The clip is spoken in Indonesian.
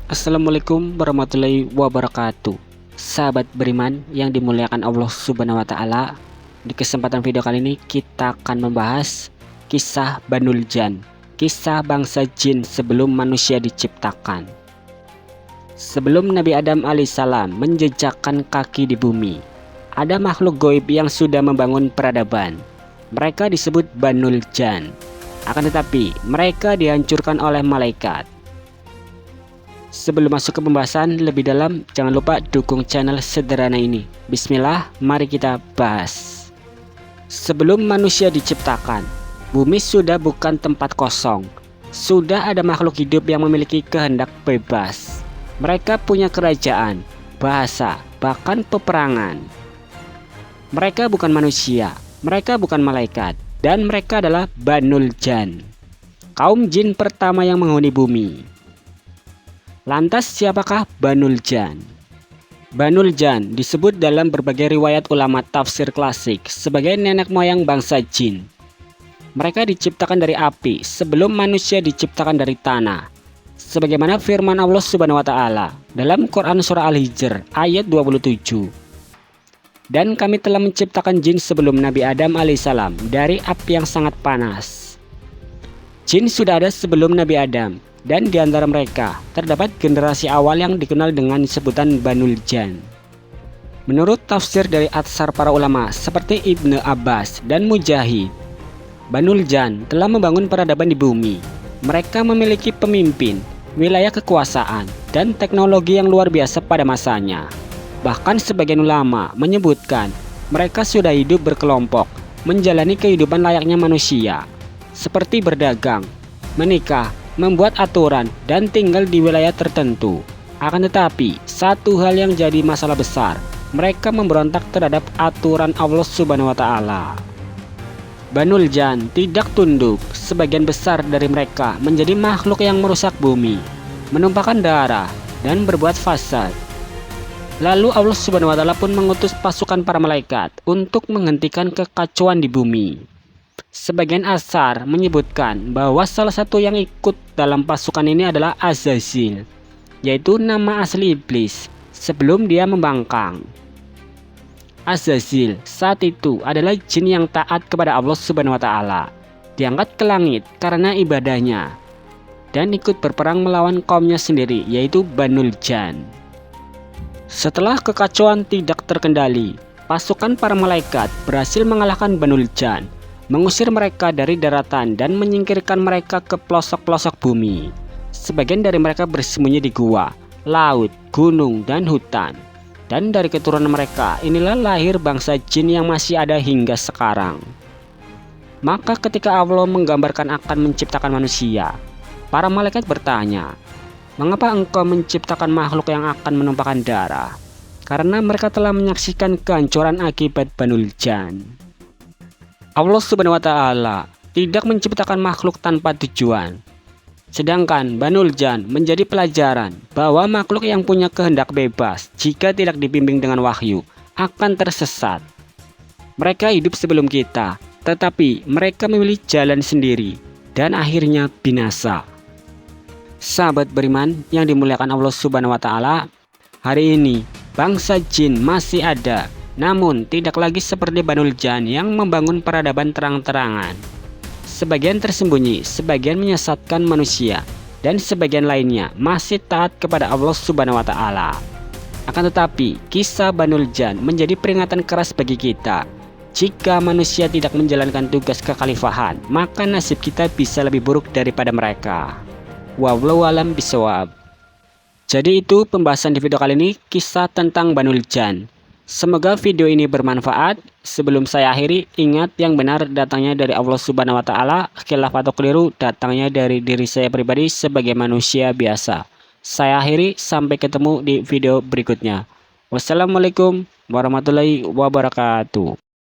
Assalamualaikum warahmatullahi wabarakatuh. Sahabat beriman yang dimuliakan Allah Subhanahu wa taala. Di kesempatan video kali ini kita akan membahas kisah Banul Jan, kisah bangsa jin sebelum manusia diciptakan. Sebelum Nabi Adam alaihissalam menjejakkan kaki di bumi, ada makhluk goib yang sudah membangun peradaban. Mereka disebut Banul Jan. Akan tetapi mereka dihancurkan oleh malaikat. Sebelum masuk ke pembahasan lebih dalam, jangan lupa dukung channel sederhana ini. Bismillah, mari kita bahas. Sebelum manusia diciptakan, bumi sudah bukan tempat kosong. Sudah ada makhluk hidup yang memiliki kehendak bebas. Mereka punya kerajaan, bahasa, bahkan peperangan. Mereka bukan manusia, mereka bukan malaikat, dan mereka adalah Banul Jan, kaum jin pertama yang menghuni bumi. Lantas siapakah Banul Jan? Banul Jan disebut dalam berbagai riwayat ulama tafsir klasik sebagai nenek moyang bangsa jin. Mereka diciptakan dari api sebelum manusia diciptakan dari tanah. Sebagaimana firman Allah Subhanahu wa taala dalam Quran surah Al-Hijr ayat 27. Dan kami telah menciptakan jin sebelum Nabi Adam alaihissalam dari api yang sangat panas. Jin sudah ada sebelum Nabi Adam. Dan di antara mereka terdapat generasi awal yang dikenal dengan sebutan Banul Jan. Menurut tafsir dari atsar para ulama seperti Ibnu Abbas dan Mujahid, Banul Jan telah membangun peradaban di bumi. Mereka memiliki pemimpin, wilayah kekuasaan, dan teknologi yang luar biasa pada masanya. Bahkan sebagian ulama menyebutkan mereka sudah hidup berkelompok, menjalani kehidupan layaknya manusia, seperti berdagang, menikah, membuat aturan, dan tinggal di wilayah tertentu. Akan tetapi, satu hal yang jadi masalah besar, mereka memberontak terhadap aturan Allah Subhanahu wa taala. Banul Jan tidak tunduk. Sebagian besar dari mereka menjadi makhluk yang merusak bumi, menumpahkan darah, dan berbuat fasad. Lalu Allah Subhanahu wa taala pun mengutus pasukan para malaikat untuk menghentikan kekacauan di bumi. Sebagian atsar menyebutkan bahwa salah satu yang ikut dalam pasukan ini adalah Azazil, yaitu nama asli iblis sebelum dia membangkang. Azazil saat itu adalah jin yang taat kepada Allah Subhanahu wa taala, diangkat ke langit karena ibadahnya, dan ikut berperang melawan kaumnya sendiri, yaitu Banul Jan. Setelah kekacauan tidak terkendali, pasukan para malaikat berhasil mengalahkan Banul Jan, mengusir mereka dari daratan dan menyingkirkan mereka ke pelosok-pelosok bumi. Sebagian dari mereka bersembunyi di gua, laut, gunung, dan hutan. Dan dari keturunan mereka, inilah lahir bangsa jin yang masih ada hingga sekarang. Maka ketika Allah menggambarkan akan menciptakan manusia, para malaikat bertanya, "Mengapa engkau menciptakan makhluk yang akan menumpahkan darah?" Karena mereka telah menyaksikan kehancuran akibat Banul Jan. Allah Subhanahu wa taala tidak menciptakan makhluk tanpa tujuan. Sedangkan Banul Jan menjadi pelajaran bahwa makhluk yang punya kehendak bebas jika tidak dibimbing dengan wahyu akan tersesat. Mereka hidup sebelum kita, tetapi mereka memilih jalan sendiri dan akhirnya binasa. Sahabat beriman yang dimuliakan Allah Subhanahu wa taala, hari ini bangsa jin masih ada, namun tidak lagi seperti Banul Jan yang membangun peradaban terang-terangan. Sebagian tersembunyi, sebagian menyesatkan manusia, dan sebagian lainnya masih taat kepada Allah Subhanahu wa taala. Akan tetapi, kisah Banul Jan menjadi peringatan keras bagi kita. Jika manusia tidak menjalankan tugas kekhalifahan, maka nasib kita bisa lebih buruk daripada mereka. Wallahu a'lam bishawab. Jadi itu pembahasan di video kali ini, kisah tentang Banul Jan. Semoga video ini bermanfaat. Sebelum saya akhiri, ingat yang benar datangnya dari Allah Subhanahu wa taala, khilaf atau keliru datangnya dari diri saya pribadi sebagai manusia biasa. Saya akhiri, sampai ketemu di video berikutnya. Wassalamualaikum warahmatullahi wabarakatuh.